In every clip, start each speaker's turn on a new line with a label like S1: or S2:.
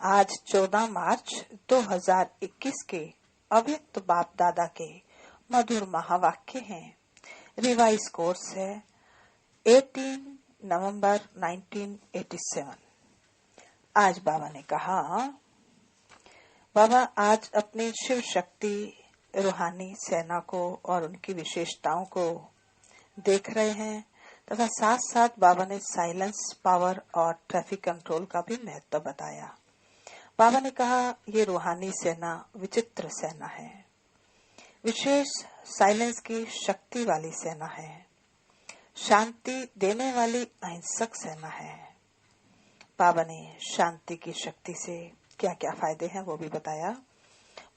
S1: आज 14 मार्च 2021 के अव्यक्त बाप दादा के मधुर महावाक्य हैं। रिवाइज कोर्स है 18 नवंबर 1987। आज बाबा ने कहा, बाबा आज अपनी शिव शक्ति रूहानी सेना को और उनकी विशेषताओं को देख रहे हैं तथा साथ साथ बाबा ने साइलेंस पावर और ट्रैफिक कंट्रोल का भी महत्व बताया। बाबा ने कहा, ये रूहानी सेना विचित्र सेना है, विशेष साइलेंस की शक्ति वाली सेना है, शांति देने वाली अहिंसक सेना है। बाबा ने शांति की शक्ति से क्या क्या फायदे हैं वो भी बताया।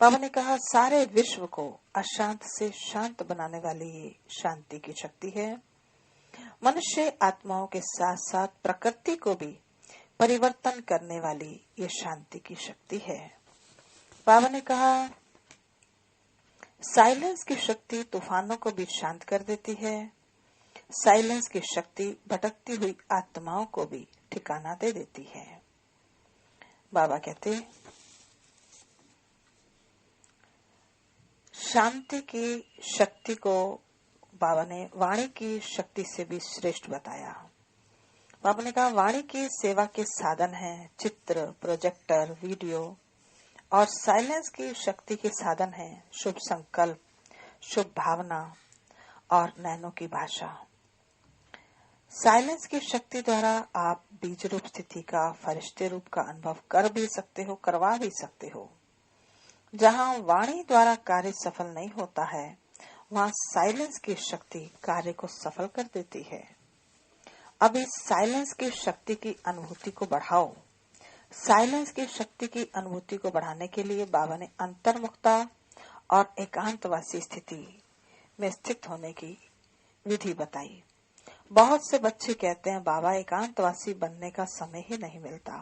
S1: बाबा ने कहा, सारे विश्व को अशांत से शांत बनाने वाली ये शांति की शक्ति है। मनुष्य आत्माओं के साथ साथ प्रकृति को भी परिवर्तन करने वाली ये शांति की शक्ति है। बाबा ने कहा, साइलेंस की शक्ति तूफानों को भी शांत कर देती है। साइलेंस की शक्ति भटकती हुई आत्माओं को भी ठिकाना दे देती है। बाबा कहते, शांति की शक्ति को बाबा ने वाणी की शक्ति से भी श्रेष्ठ बताया। बाबा ने कहा, वाणी की सेवा के साधन हैं चित्र, प्रोजेक्टर, वीडियो, और साइलेंस की शक्ति के साधन हैं शुभ संकल्प, शुभ भावना और नैनों की भाषा। साइलेंस की शक्ति द्वारा आप बीज रूप स्थिति का, फरिश्ते रूप का अनुभव कर भी सकते हो, करवा भी सकते हो। जहाँ वाणी द्वारा कार्य सफल नहीं होता है, वहाँ साइलेंस की शक्ति कार्य को सफल कर देती है। अब इस साइलेंस की शक्ति की अनुभूति को बढ़ाओ। साइलेंस की शक्ति की अनुभूति को बढ़ाने के लिए बाबा ने अंतर्मुखता और एकांतवासी स्थिति में स्थित होने की विधि बताई। बहुत से बच्चे कहते हैं, बाबा एकांतवासी बनने का समय ही नहीं मिलता।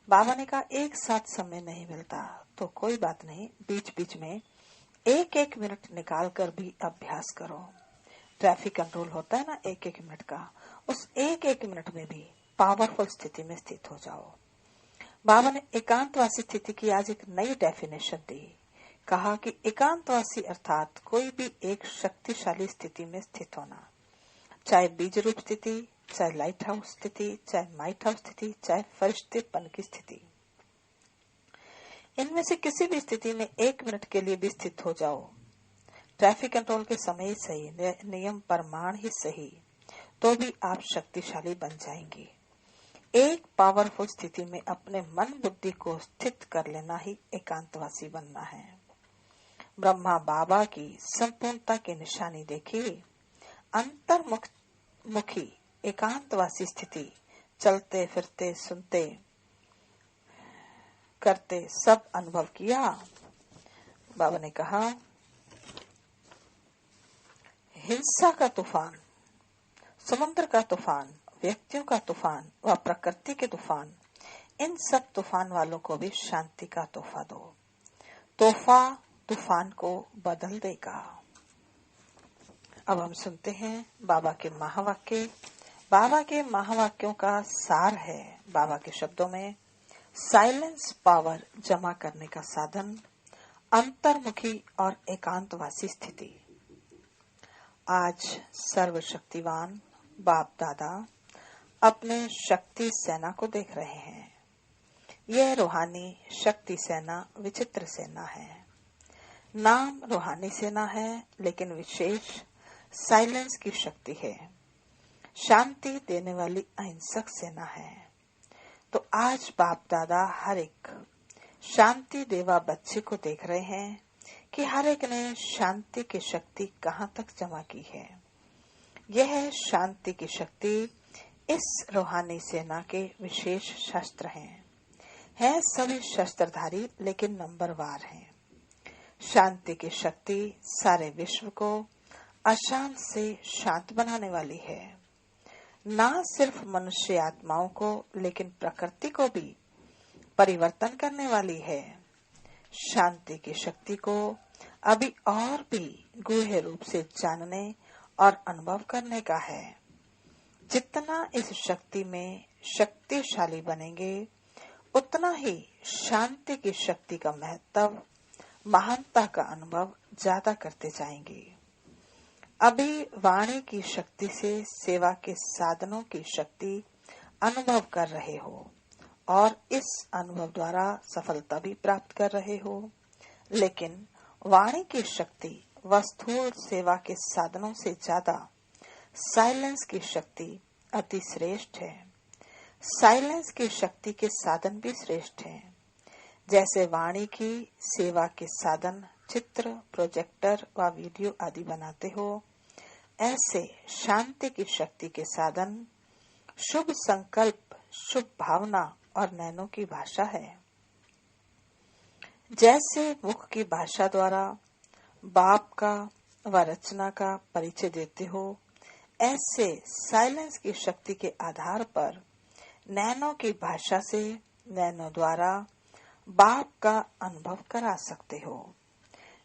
S1: बाबा ने कहा, एक साथ समय नहीं मिलता तो कोई बात नहीं, बीच बीच में एक एक मिनट निकाल कर भी अभ्यास करो। ट्रैफिक कंट्रोल होता है ना, एक एक मिनट का, उस एक एक मिनट में भी पावरफुल स्थिति में स्थित हो जाओ। बाबा ने एकांतवासी स्थिति की आज एक नई डेफिनेशन दी। कहा कि एकांतवासी अर्थात कोई भी एक शक्तिशाली स्थिति में स्थित होना, चाहे बीज रूप स्थिति, चाहे लाइट हाउस स्थिति, चाहे माइट हाउस स्थिति, चाहे फरिश्तेपन की स्थिति। इनमें से किसी भी स्थिति में एक मिनट के लिए भी स्थित हो जाओ। ट्रैफिक कंट्रोल के समय ही सही, नियम प्रमाण ही सही, तो भी आप शक्तिशाली बन जाएंगे। एक पावरफुल स्थिति में अपने मन बुद्धि को स्थित कर लेना ही एकांतवासी बनना है। ब्रह्मा बाबा की संपूर्णता की निशानी देखिए। अंतर्मुखी एकांतवासी स्थिति, चलते फिरते सुनते करते सब अनुभव किया। बाबा ने कहा, हिंसा का तूफान, समुद्र का तूफान, व्यक्तियों का तूफान व प्रकृति के तूफान, इन सब तूफान वालों को भी शांति का तोहफा दो। तोहफा तूफान को बदल देगा। अब हम सुनते हैं बाबा के महावाक्य। बाबा के महावाक्यों का सार है, बाबा के शब्दों में, साइलेंस पावर जमा करने का साधन, अंतर्मुखी और एकांतवासी स्थिति। आज सर्वशक्तिवान बाप दादा अपने शक्ति सेना को देख रहे हैं। यह रूहानी शक्ति सेना विचित्र सेना है। नाम रूहानी सेना है, लेकिन विशेष साइलेंस की शक्ति है। शांति देने वाली अहिंसक सेना है। तो आज बाप दादा हर एक शांति देवा बच्चे को देख रहे हैं कि हर एक ने शांति की शक्ति कहाँ तक जमा की है। यह शांति की शक्ति इस रूहानी सेना के विशेष शस्त्र हैं। सभी शस्त्रधारी लेकिन नंबरवार हैं। शांति की शक्ति सारे विश्व को अशांत से शांत बनाने वाली है। न सिर्फ मनुष्य आत्माओं को लेकिन प्रकृति को भी परिवर्तन करने वाली है। शांति की शक्ति को अभी और भी गूढ़ रूप से जानने और अनुभव करने का है। जितना इस शक्ति में शक्तिशाली बनेंगे, उतना ही शांति की शक्ति का महत्व, महानता का अनुभव ज्यादा करते जाएंगे। अभी वाणी की शक्ति से सेवा के साधनों की शक्ति अनुभव कर रहे हो और इस अनुभव द्वारा सफलता भी प्राप्त कर रहे हो, लेकिन वाणी की शक्ति वस्तुओं सेवा के साधनों से ज्यादा साइलेंस की शक्ति अति श्रेष्ठ है। साइलेंस की शक्ति के साधन भी श्रेष्ठ हैं। जैसे वाणी की सेवा के साधन चित्र, प्रोजेक्टर व वीडियो आदि बनाते हो, ऐसे शांति की शक्ति के साधन शुभ संकल्प, शुभ भावना और नैनों की भाषा है। जैसे मुख की भाषा द्वारा बाप का व रचना का परिचय देते हो, ऐसे साइलेंस की शक्ति के आधार पर नैनों की भाषा से नैनों द्वारा बाप का अनुभव करा सकते हो।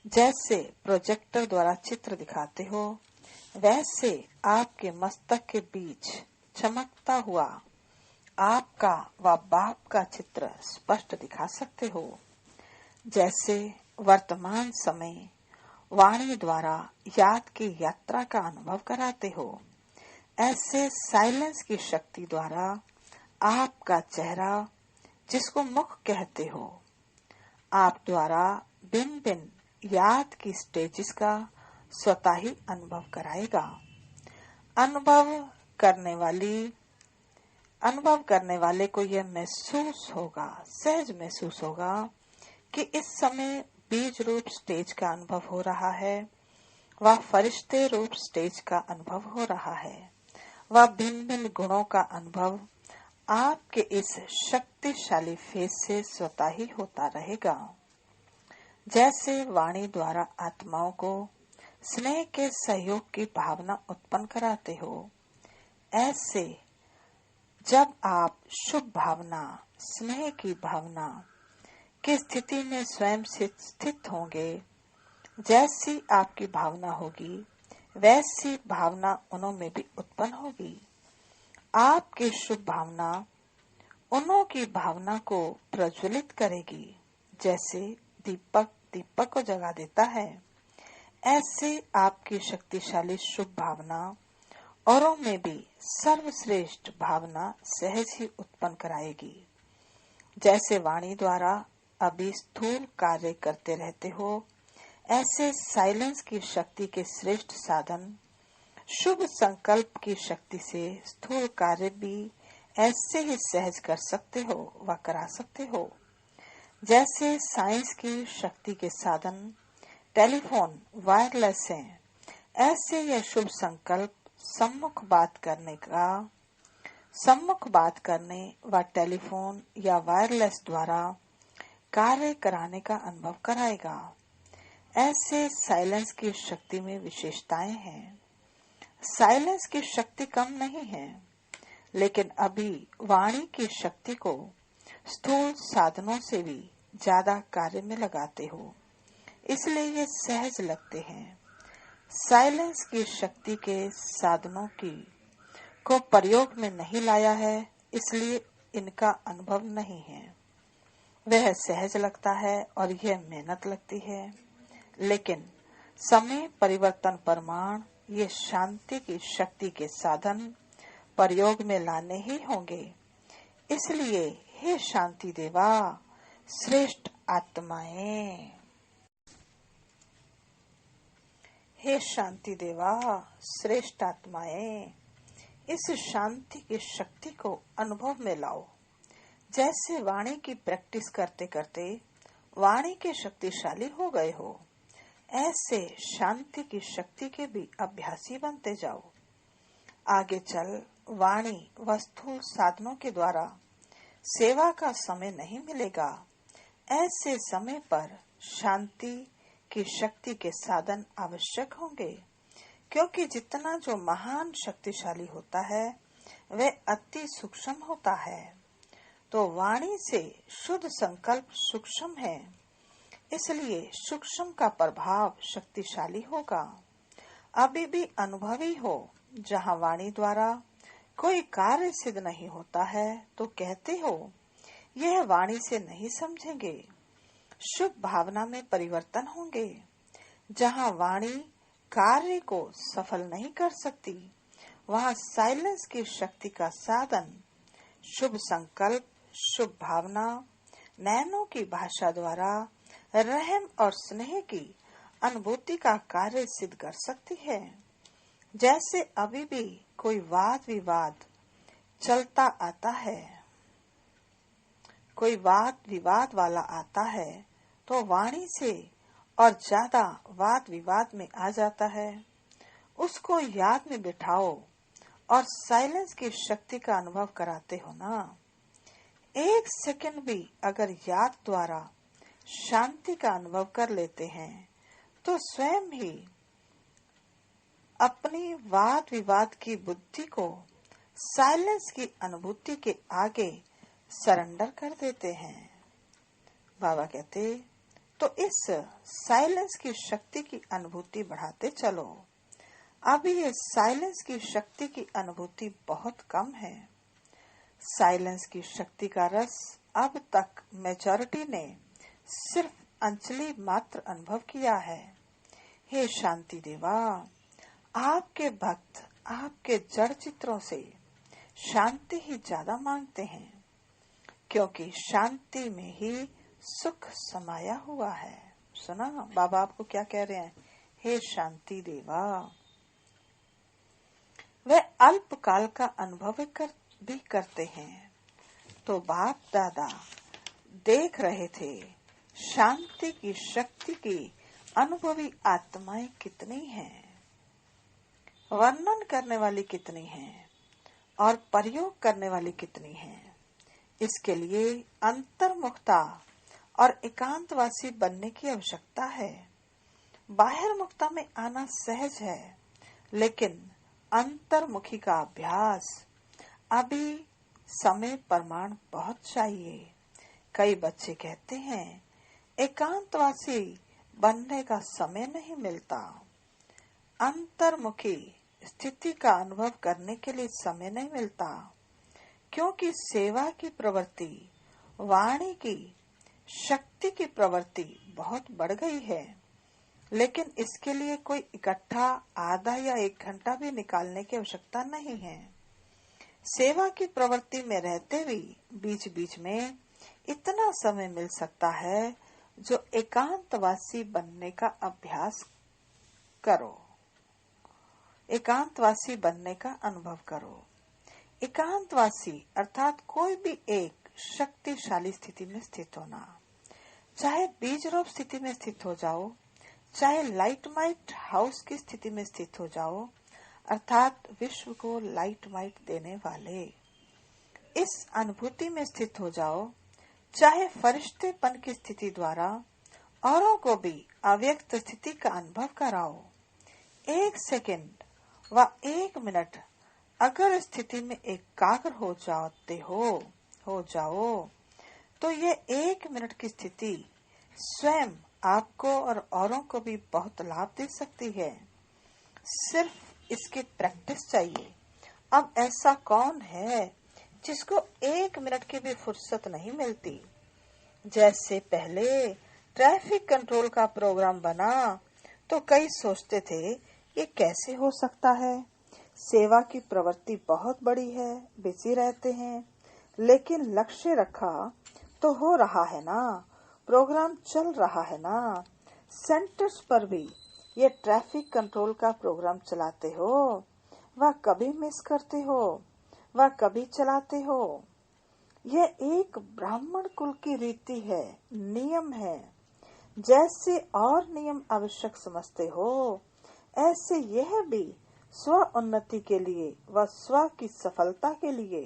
S1: जैसे प्रोजेक्टर द्वारा चित्र दिखाते हो, वैसे आपके मस्तक के बीच चमकता हुआ आपका व बाप का चित्र स्पष्ट दिखा सकते हो। जैसे वर्तमान समय वाणी द्वारा याद की यात्रा का अनुभव कराते हो, ऐसे साइलेंस की शक्ति द्वारा आपका चेहरा, जिसको मुख कहते हो, आप द्वारा भिन्न भिन्न याद की स्टेजेस का स्वतः ही अनुभव कराएगा। अनुभव करने वाले को यह महसूस होगा, सहज महसूस होगा कि इस समय बीज रूप स्टेज का अनुभव हो रहा है, वह फरिश्ते रूप स्टेज का अनुभव हो रहा है, वह भिन्न भिन्न गुणों का अनुभव आपके इस शक्तिशाली फेस से स्वतः ही होता रहेगा। जैसे वाणी द्वारा आत्माओं को स्नेह के सहयोग की भावना उत्पन्न कराते हो, ऐसे जब आप शुभ भावना, स्नेह की भावना की स्थिति में स्वयं से स्थित होंगे, जैसी आपकी भावना होगी वैसी भावना उनमें भी उत्पन्न होगी। आपकी शुभ भावना उनों की भावना को प्रज्वलित करेगी। जैसे दीपक दीपक को जगा देता है, ऐसे आपकी शक्तिशाली शुभ भावना औरों में भी सर्वश्रेष्ठ भावना सहज ही उत्पन्न कराएगी। जैसे वाणी द्वारा अभी स्थूल कार्य करते रहते हो, ऐसे साइलेंस की शक्ति के श्रेष्ठ साधन शुभ संकल्प की शक्ति से स्थूल कार्य भी ऐसे ही सहज कर सकते हो व करा सकते हो। जैसे साइंस की शक्ति के साधन टेलीफोन वायरलेस हैं, ऐसे यह शुभ संकल्प सम्मुख बात करने व टेलीफोन या वायरलेस द्वारा कार्य कराने का अनुभव कराएगा। ऐसे साइलेंस की शक्ति में विशेषताएं हैं। साइलेंस की शक्ति कम नहीं है, लेकिन अभी वाणी की शक्ति को स्थूल साधनों से भी ज्यादा कार्य में लगाते हो, इसलिए ये सहज लगते हैं। साइलेंस की शक्ति के साधनों को प्रयोग में नहीं लाया है, इसलिए इनका अनुभव नहीं है। वह सहज लगता है और यह मेहनत लगती है, लेकिन समय परिवर्तन प्रमाण ये शांति की शक्ति के साधन प्रयोग में लाने ही होंगे। इसलिए हे शांति देवा, श्रेष्ठ आत्माएं, हे शांति देवा, श्रेष्ठ आत्माएं, इस शांति की शक्ति को अनुभव में लाओ। जैसे वाणी की प्रैक्टिस करते करते वाणी के शक्तिशाली हो गए हो, ऐसे शांति की शक्ति के भी अभ्यासी बनते जाओ। आगे चल वाणी वस्तु साधनों के द्वारा सेवा का समय नहीं मिलेगा। ऐसे समय पर शांति की शक्ति के साधन आवश्यक होंगे, क्योंकि जितना जो महान शक्तिशाली होता है वह अति सूक्ष्म होता है। तो वाणी से शुद्ध संकल्प सूक्ष्म है, इसलिए सूक्ष्म का प्रभाव शक्तिशाली होगा। अभी भी अनुभवी हो, जहाँ वाणी द्वारा कोई कार्य सिद्ध नहीं होता है तो कहते हो यह वाणी से नहीं समझेंगे। शुभ भावना में परिवर्तन होंगे। जहाँ वाणी कार्य को सफल नहीं कर सकती, वहाँ साइलेंस की शक्ति का साधन शुभ संकल्प, शुभ भावना, नैनों की भाषा द्वारा रहम और स्नेह की अनुभूति का कार्य सिद्ध कर सकती है। जैसे अभी भी कोई वाद विवाद चलता आता है, कोई वाद विवाद वाला आता है तो वाणी से और ज्यादा वाद विवाद में आ जाता है। उसको याद में बिठाओ और साइलेंस की शक्ति का अनुभव कराते हो ना। 1 सेकंड भी अगर याद द्वारा शांति का अनुभव कर लेते हैं तो स्वयं ही अपनी वाद विवाद की बुद्धि को साइलेंस की अनुभूति के आगे सरेंडर कर देते हैं। बाबा कहते, तो इस साइलेंस की शक्ति की अनुभूति बढ़ाते चलो। अभी ये साइलेंस की शक्ति की अनुभूति बहुत कम है। साइलेंस की शक्ति का रस अब तक मेजॉरिटी ने सिर्फ अंजलि मात्र अनुभव किया है। हे शांति देवा, आपके भक्त आपके जड़ चित्रों से शांति ही ज्यादा मांगते हैं, क्योंकि शांति में ही सुख समाया हुआ है। सुना बाबा आपको क्या कह रहे हैं? हे शांति देवा, वे अल्प काल का अनुभव भी करते हैं। तो बाप दादा देख रहे थे शांति की शक्ति की अनुभवी आत्माएं कितनी हैं, वर्णन करने वाली कितनी हैं और प्रयोग करने वाली कितनी हैं। इसके लिए अंतर्मुखता और एकांतवासी बनने की आवश्यकता है। बाहर मुक्ता में आना सहज है, लेकिन अंतर्मुखी का अभ्यास अभी समय प्रमाण बहुत चाहिए। कई बच्चे कहते हैं एकांतवासी बनने का समय नहीं मिलता। अंतर्मुखी स्थिति का अनुभव करने के लिए समय नहीं मिलता, क्योंकि सेवा की प्रवृत्ति, वाणी की शक्ति की प्रवृत्ति बहुत बढ़ गई है। लेकिन इसके लिए कोई इकट्ठा आधा या 1 घंटा भी निकालने की आवश्यकता नहीं है। सेवा की प्रवृत्ति में रहते हुए बीच बीच में इतना समय मिल सकता है जो एकांतवासी बनने का अभ्यास करो, एकांतवासी बनने का अनुभव करो। एकांतवासी अर्थात कोई भी एक शक्तिशाली स्थिति में स्थित होना, चाहे बीज रूप स्थिति में स्थित हो जाओ, चाहे लाइट माइट हाउस की स्थिति में स्थित हो जाओ, अर्थात विश्व को लाइट माइट देने वाले इस अनुभूति में स्थित हो जाओ, चाहे फरिश्तेपन की स्थिति द्वारा औरों को भी अव्यक्त स्थिति का अनुभव कराओ। 1 सेकंड व 1 मिनट अगर स्थिति में एकाग्र हो जाओ तो ये 1 मिनट की स्थिति स्वयं आपको और औरों को भी बहुत लाभ दे सकती है। सिर्फ इसकी प्रैक्टिस चाहिए। अब ऐसा कौन है जिसको 1 मिनट की भी फुर्सत नहीं मिलती? जैसे पहले ट्रैफिक कंट्रोल का प्रोग्राम बना तो कई सोचते थे ये कैसे हो सकता है, सेवा की प्रवृत्ति बहुत बड़ी है, बिजी रहते हैं, लेकिन लक्ष्य रखा तो हो रहा है ना, प्रोग्राम चल रहा है ना। सेंटर्स पर भी ये ट्रैफिक कंट्रोल का प्रोग्राम चलाते हो, वह कभी मिस करते हो, वह कभी चलाते हो। यह एक ब्राह्मण कुल की रीति है, नियम है। जैसे और नियम आवश्यक समझते हो, ऐसे यह भी स्व उन्नति के लिए व स्व की सफलता के लिए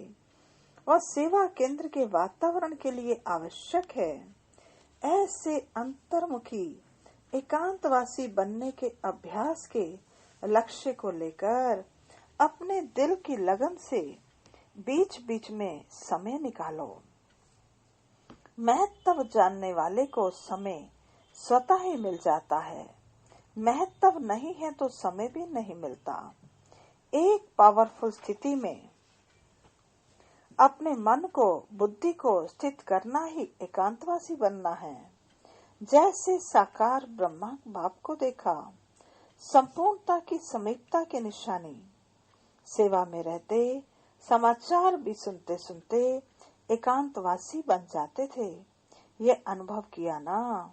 S1: व सेवा केंद्र के वातावरण के लिए आवश्यक है। ऐसे अंतर्मुखी एकांतवासी बनने के अभ्यास के लक्ष्य को लेकर अपने दिल की लगन से बीच बीच में समय निकालो। महत्व जानने वाले को समय स्वतः ही मिल जाता है, महत्व नहीं है तो समय भी नहीं मिलता। एक पावरफुल स्थिति में अपने मन को, बुद्धि को स्थित करना ही एकांतवासी बनना है। जैसे साकार ब्रह्मा बाप को देखा, संपूर्णता की समीपता की निशानी। सेवा में रहते, समाचार भी सुनते सुनते एकांतवासी बन जाते थे। ये अनुभव किया ना।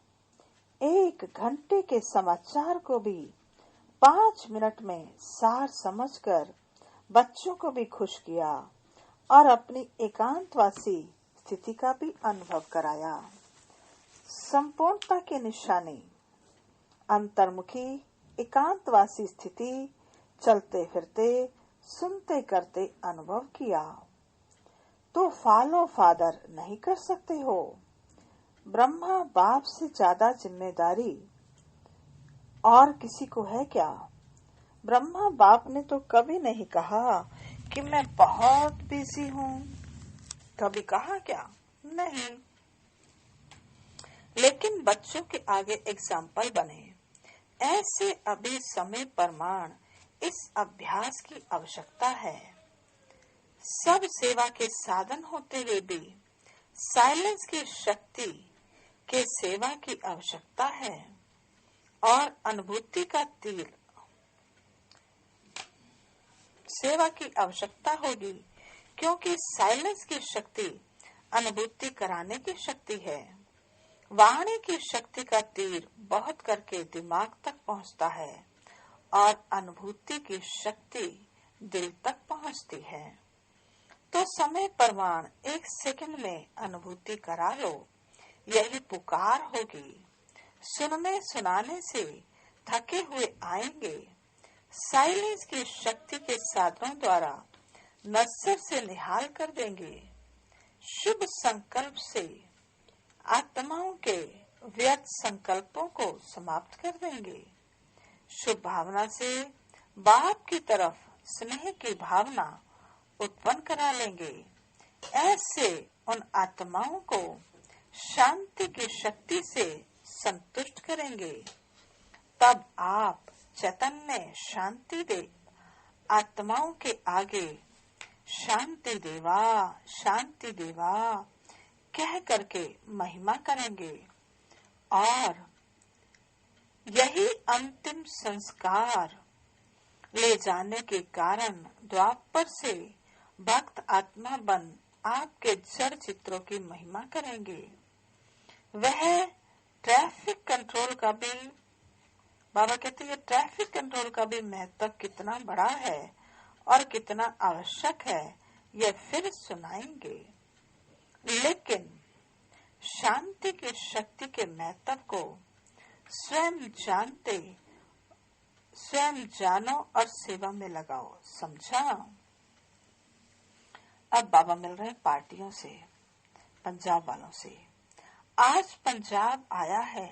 S1: 1 घंटे के समाचार को भी 5 मिनट में सार समझकर बच्चों को भी खुश किया और अपनी एकांतवासी स्थिति का भी अनुभव कराया। संपूर्णता की निशानी, अंतर्मुखी एकांतवासी स्थिति चलते फिरते सुनते करते अनुभव किया तो फॉलो फादर नहीं कर सकते हो। ब्रह्मा बाप से ज्यादा जिम्मेदारी और किसी को है क्या? ब्रह्मा बाप ने तो कभी नहीं कहा कि मैं बहुत बिजी हूँ। कभी कहा क्या? नहीं। लेकिन बच्चों के आगे एग्जाम्पल बने। ऐसे अभी समय प्रमाण इस अभ्यास की आवश्यकता है। सब सेवा के साधन होते हुए भी साइलेंस की शक्ति के सेवा की आवश्यकता है और अनुभूति का तीर सेवा की आवश्यकता होगी, क्योंकि साइलेंस की शक्ति अनुभूति कराने की शक्ति है। वाणी की शक्ति का तीर बहुत करके दिमाग तक पहुंचता है और अनुभूति की शक्ति दिल तक पहुंचती है। तो समय प्रमाण 1 सेकंड में अनुभूति करा लो, यही पुकार होगी। सुनने सुनाने से थके हुए आएंगे। साइलेंस की शक्ति के साधनों द्वारा नजर से निहाल कर देंगे। शुभ संकल्प से आत्माओं के व्यर्थ संकल्पों को समाप्त कर देंगे। शुभ भावना से बाप की तरफ स्नेह की भावना उत्पन्न करा लेंगे। ऐसे उन आत्माओं को शांति की शक्ति से संतुष्ट करेंगे। तब आप चैतन्य शांति दे आत्माओं के आगे शांति देवा कह करके महिमा करेंगे और यही अंतिम संस्कार ले जाने के कारण द्वापर से भक्त आत्मा बन आपके जड़ चित्रों की महिमा करेंगे। वह ट्रैफिक कंट्रोल का भी, बाबा कहते हैं, ट्रैफिक कंट्रोल का भी महत्व कितना बड़ा है और कितना आवश्यक है, यह फिर सुनाएंगे। लेकिन शांति की शक्ति के महत्व को स्वयं जानो और सेवा में लगाओ। समझा? अब बाबा मिल रहे पार्टियों से, पंजाब वालों से। आज पंजाब आया है।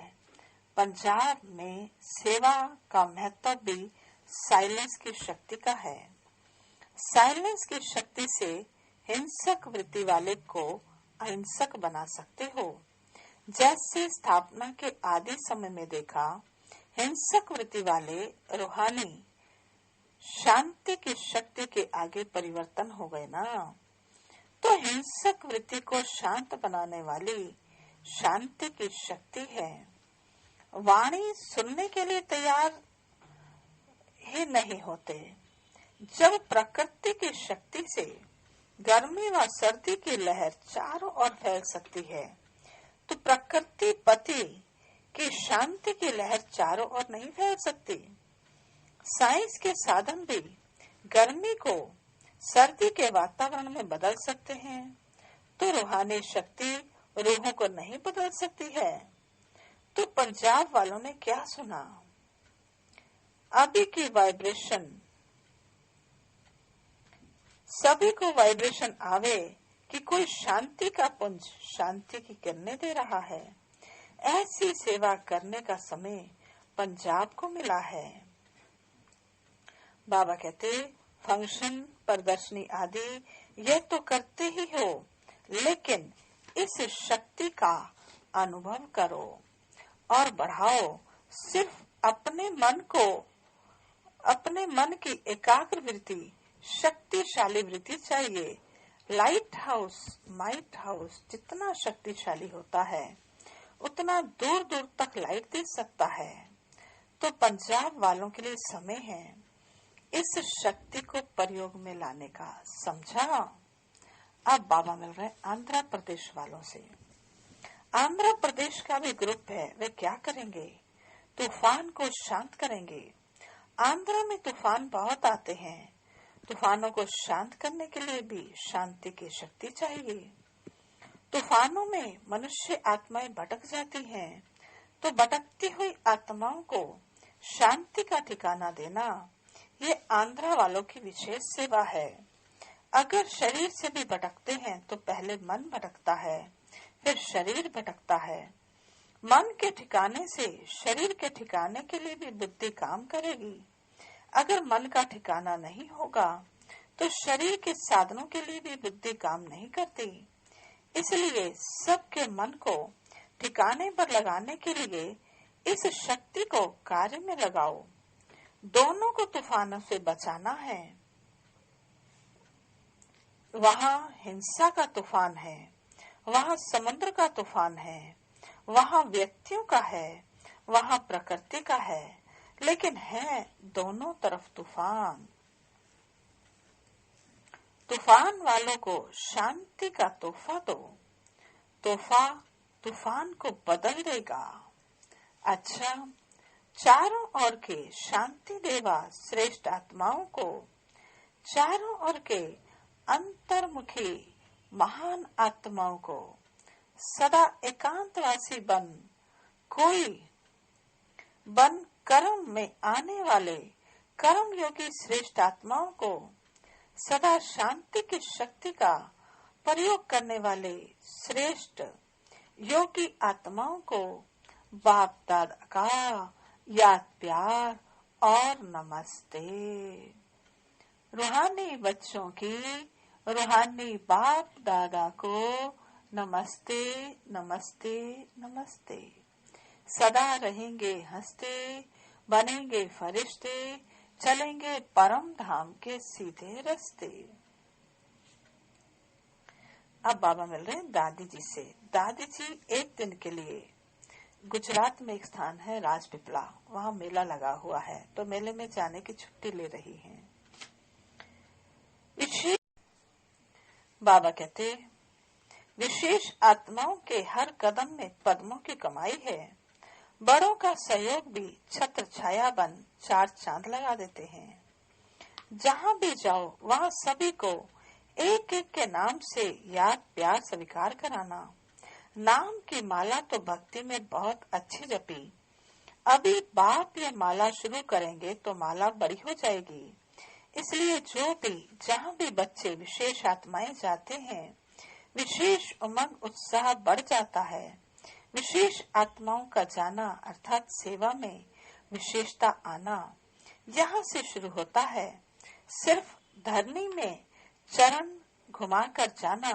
S1: पंजाब में सेवा का महत्व भी साइलेंस की शक्ति का है। साइलेंस की शक्ति से हिंसक वृत्ति वाले को अहिंसक बना सकते हो। जैसे स्थापना के आदि समय में देखा, हिंसक वृत्ति वाले रूहानी शांति की शक्ति के आगे परिवर्तन हो गए ना। तो हिंसक वृत्ति को शांत बनाने वाली शांति की शक्ति है। वाणी सुनने के लिए तैयार ही नहीं होते। जब प्रकृति की शक्ति से गर्मी व सर्दी की लहर चारों ओर फैल सकती है, तो प्रकृति पति की शांति की लहर चारों ओर नहीं फैल सकती। साइंस के साधन भी गर्मी को सर्दी के वातावरण में बदल सकते हैं, तो रूहानी शक्ति रूहों को नहीं बदल सकती है। तो पंजाब वालों ने क्या सुना? अभी की वाइब्रेशन, सभी को वाइब्रेशन आवे कि कोई शांति का पुंज शांति की किरणें दे रहा है। ऐसी सेवा करने का समय पंजाब को मिला है। बाबा कहते, फंक्शन, प्रदर्शनी आदि ये तो करते ही हो, लेकिन इस शक्ति का अनुभव करो और बढ़ाओ। सिर्फ अपने मन की एकाग्र वृत्ति, शक्तिशाली वृत्ति चाहिए। लाइट हाउस जितना शक्तिशाली होता है उतना दूर दूर तक लाइट दे सकता है। तो पंजाब वालों के लिए समय है इस शक्ति को प्रयोग में लाने का, समझा। अब बाबा मिल रहे आंध्र प्रदेश वालों से। आंध्र प्रदेश का भी ग्रुप है, वे क्या करेंगे? तूफान को शांत करेंगे। आंध्र में तूफान बहुत आते हैं, तूफानों को शांत करने के लिए भी शांति की शक्ति चाहिए। तूफानों में मनुष्य आत्माएं भटक जाती हैं, तो भटकती हुई आत्माओं को शांति का ठिकाना देना ये आंध्र वालों की विशेष सेवा है। अगर शरीर से भी भटकते हैं तो पहले मन भटकता है, फिर शरीर भटकता है। मन के ठिकाने से शरीर के ठिकाने के लिए भी बुद्धि काम करेगी। अगर मन का ठिकाना नहीं होगा तो शरीर के साधनों के लिए भी बुद्धि काम नहीं करती। इसलिए सबके मन को ठिकाने पर लगाने के लिए इस शक्ति को कार्य में लगाओ। दोनों को तूफानों से बचाना है। वहाँ हिंसा का तूफान है, वहाँ समुद्र का तूफान है, वहाँ व्यक्तियों का है, वहाँ प्रकृति का है, लेकिन है दोनों तरफ तूफान। तूफान वालों को शांति का तोहफा दो। तोहफा तूफान को बदल देगा। अच्छा, चारों ओर के शांति देवा श्रेष्ठ आत्माओं को, चारों ओर के अंतर्मुखी महान आत्माओं को सदा एकांतवासी बन कर्म में आने वाले कर्म योगी श्रेष्ठ आत्माओं को, सदा शांति की शक्ति का प्रयोग करने वाले श्रेष्ठ योगी आत्माओं को बाप दादा का याद प्यार और नमस्ते। रूहानी बच्चों की रूहानी बाप दादा को नमस्ते नमस्ते नमस्ते। सदा रहेंगे हंसते, बनेंगे फरिश्ते, चलेंगे परम धाम के सीधे रास्ते। अब बाबा मिल रहे हैं दादी जी से। दादी जी एक दिन के लिए गुजरात में एक स्थान है राजपीपला, वहाँ मेला लगा हुआ है, तो मेले में जाने की छुट्टी ले रही हैं। बाबा कहते विशेष आत्माओं के हर कदम में पद्मों की कमाई है। बड़ों का सहयोग भी छत्र छाया बन चार चांद लगा देते हैं। जहाँ भी जाओ वहाँ सभी को एक एक के नाम से याद प्यार स्वीकार कराना। नाम की माला तो भक्ति में बहुत अच्छी जपी। अभी बाप ये माला शुरू करेंगे तो माला बड़ी हो जाएगी। इसलिए जो भी जहाँ भी बच्चे विशेष आत्माएं जाते हैं, विशेष उमंग उत्साह बढ़ जाता है। विशेष आत्माओं का जाना अर्थात सेवा में विशेषता आना यहाँ से शुरू होता है। सिर्फ धरनी में चरण घुमाकर जाना,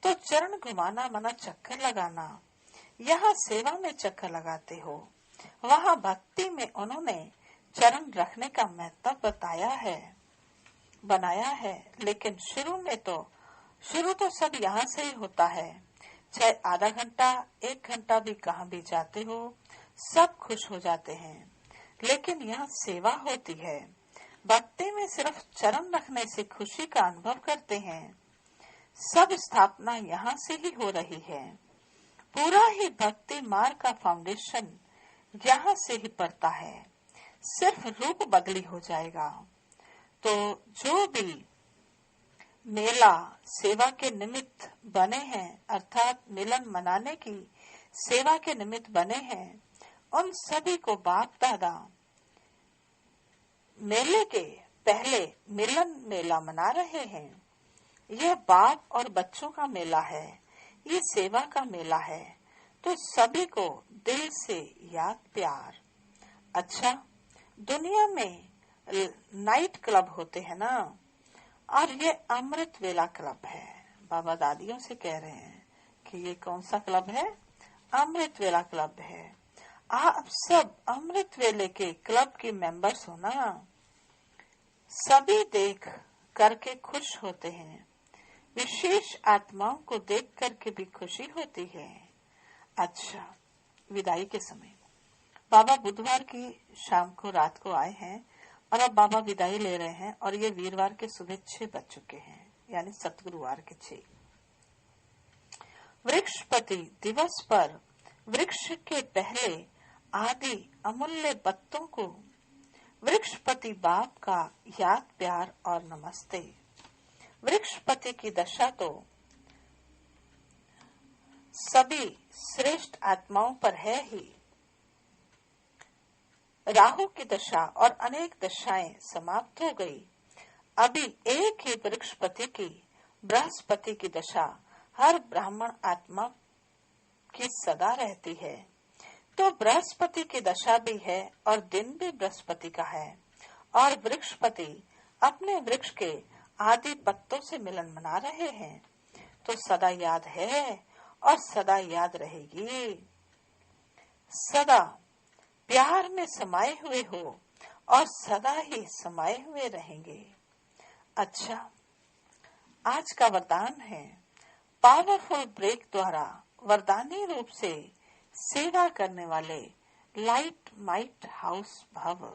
S1: तो चरण घुमाना मना चक्कर लगाना। यहाँ सेवा में चक्कर लगाते हो, वहाँ भक्ति में उन्होंने चरण रखने का महत्व बनाया है। लेकिन शुरू तो सब यहाँ से ही होता है। चाहे आधा घंटा 1 घंटा भी कहाँ भी जाते हो, सब खुश हो जाते हैं। लेकिन यहाँ सेवा होती है। भक्ति में सिर्फ चरण रखने से खुशी का अनुभव करते हैं। सब स्थापना यहाँ से ही हो रही है। पूरा ही भक्ति मार्ग का फाउंडेशन यहाँ से ही पड़ता है। सिर्फ रूप बदली हो जाएगा। तो जो भी मेला सेवा के निमित्त बने हैं, अर्थात मिलन मनाने की सेवा के निमित्त बने हैं, उन सभी को बाप दादा मेले के पहले मिलन मेला मना रहे हैं। यह बाप और बच्चों का मेला है, ये सेवा का मेला है। तो सभी को दिल से याद प्यार। अच्छा, दुनिया में नाइट क्लब होते हैं ना, और ये अमृत वेला क्लब है। बाबा दादियों से कह रहे हैं कि ये कौन सा क्लब है? अमृत वेला क्लब है। आप सब अमृत वेले के क्लब के मेंबर्स हो ना। सभी देख करके खुश होते हैं। विशेष आत्माओं को देख करके भी खुशी होती है। अच्छा, विदाई के समय बाबा बुधवार की शाम को रात को आए हैं और अब बाबा विदाई ले रहे हैं और ये वीरवार के सुबह 6 बज चुके हैं, यानी सतगुरुवार के 6। वृक्षपति दिवस पर वृक्ष के पहले आदि अमूल्य पत्तों को वृक्षपति बाप का याद प्यार और नमस्ते। वृक्षपति की दशा तो सभी श्रेष्ठ आत्माओं पर है ही। राहु की दशा और अनेक दशाएं समाप्त हो गई। अभी एक ही वृक्षपति की बृहस्पति की दशा हर ब्राह्मण आत्मा की सदा रहती है। तो बृहस्पति की दशा भी है और दिन भी बृहस्पति का है और वृक्षपति अपने वृक्ष के आदि पत्तों से मिलन मना रहे हैं। तो सदा याद है और सदा याद रहेगी। सदा प्यार में समाये हुए हो और सदा ही समाये हुए रहेंगे। अच्छा, आज का वरदान है पावरफुल ब्रेक द्वारा वरदानी रूप से सेवा करने वाले लाइट माइट हाउस भव।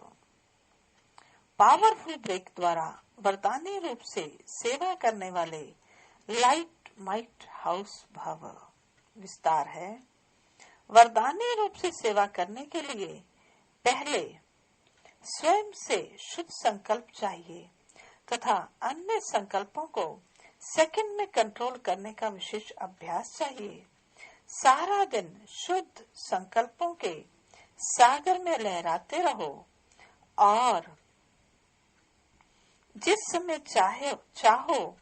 S1: पावरफुल ब्रेक द्वारा वरदानी रूप से सेवा करने वाले लाइट माइट हाउस भव। विस्तार है, वरदानी रूप से सेवा करने के लिए पहले स्वयं से शुद्ध संकल्प चाहिए तथा अन्य संकल्पों को सेकंड में कंट्रोल करने का विशेष अभ्यास चाहिए। सारा दिन शुद्ध संकल्पों के सागर में लहराते रहो और जिस समय चाहो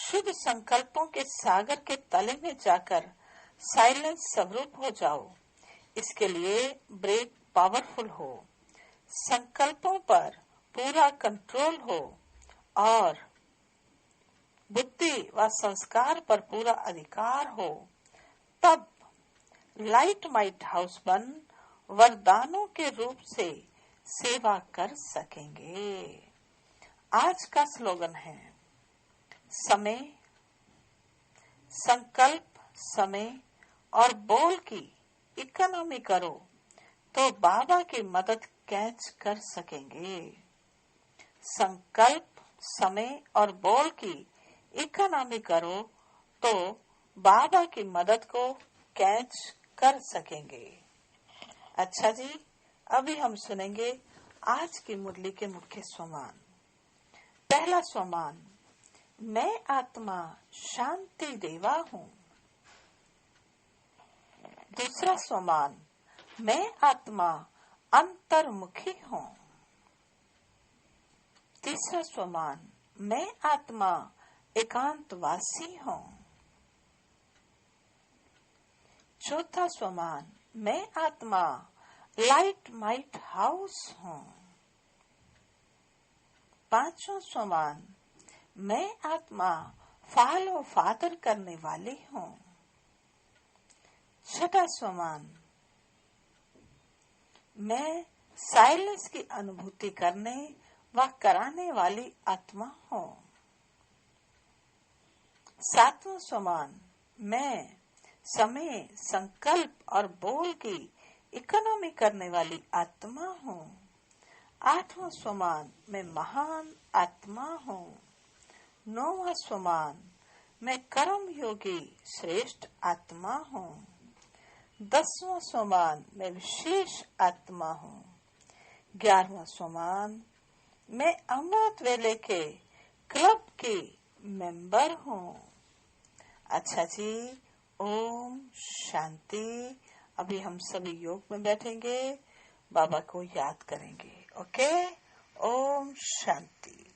S1: शुद्ध संकल्पों के सागर के तले में जाकर साइलेंस स्वरूप हो जाओ। इसके लिए ब्रेक पावरफुल हो, संकल्पों पर पूरा कंट्रोल हो और बुद्धि व संस्कार पर पूरा अधिकार हो, तब लाइट माइट हाउस बन वरदानों के रूप से सेवा कर सकेंगे। आज का स्लोगन है समय, संकल्प, समय और बोल की इकोनॉमी करो तो बाबा की मदद कैच कर सकेंगे। संकल्प, समय और बोल की इकोनॉमी करो तो बाबा की मदद को कैच कर सकेंगे। अच्छा जी, अभी हम सुनेंगे आज की मुरली के मुख्य स्वमान। पहला स्वमान, मैं आत्मा शांति देवा हूँ। दूसरा स्वमान, मैं आत्मा अंतर्मुखी हूँ। तीसरा स्वमान, मैं आत्मा एकांतवासी हूँ। चौथा स्वमान, मैं आत्मा लाइट माइट हाउस हूँ। पांचवा स्वमान, मैं आत्मा फॉलो फादर करने वाली हूँ। छठा स्वमान, मैं साइलेंस की अनुभूति करने व कराने वाली आत्मा हूँ। सातवां स्वमान, मैं समय, संकल्प और बोल की इकोनॉमी करने वाली आत्मा हूँ। आठवां स्वमान, मैं महान आत्मा हूँ। नौवां स्वमान, मैं कर्म योगी श्रेष्ठ आत्मा हूँ। 10वां स्वमान, मैं विशेष आत्मा हूँ। 11वां स्वमान, मैं अमृत वेले के क्लब की मेंबर हूँ। अच्छा जी, ओम शांति। अभी हम सभी योग में बैठेंगे, बाबा को याद करेंगे। ओके, ओम शांति।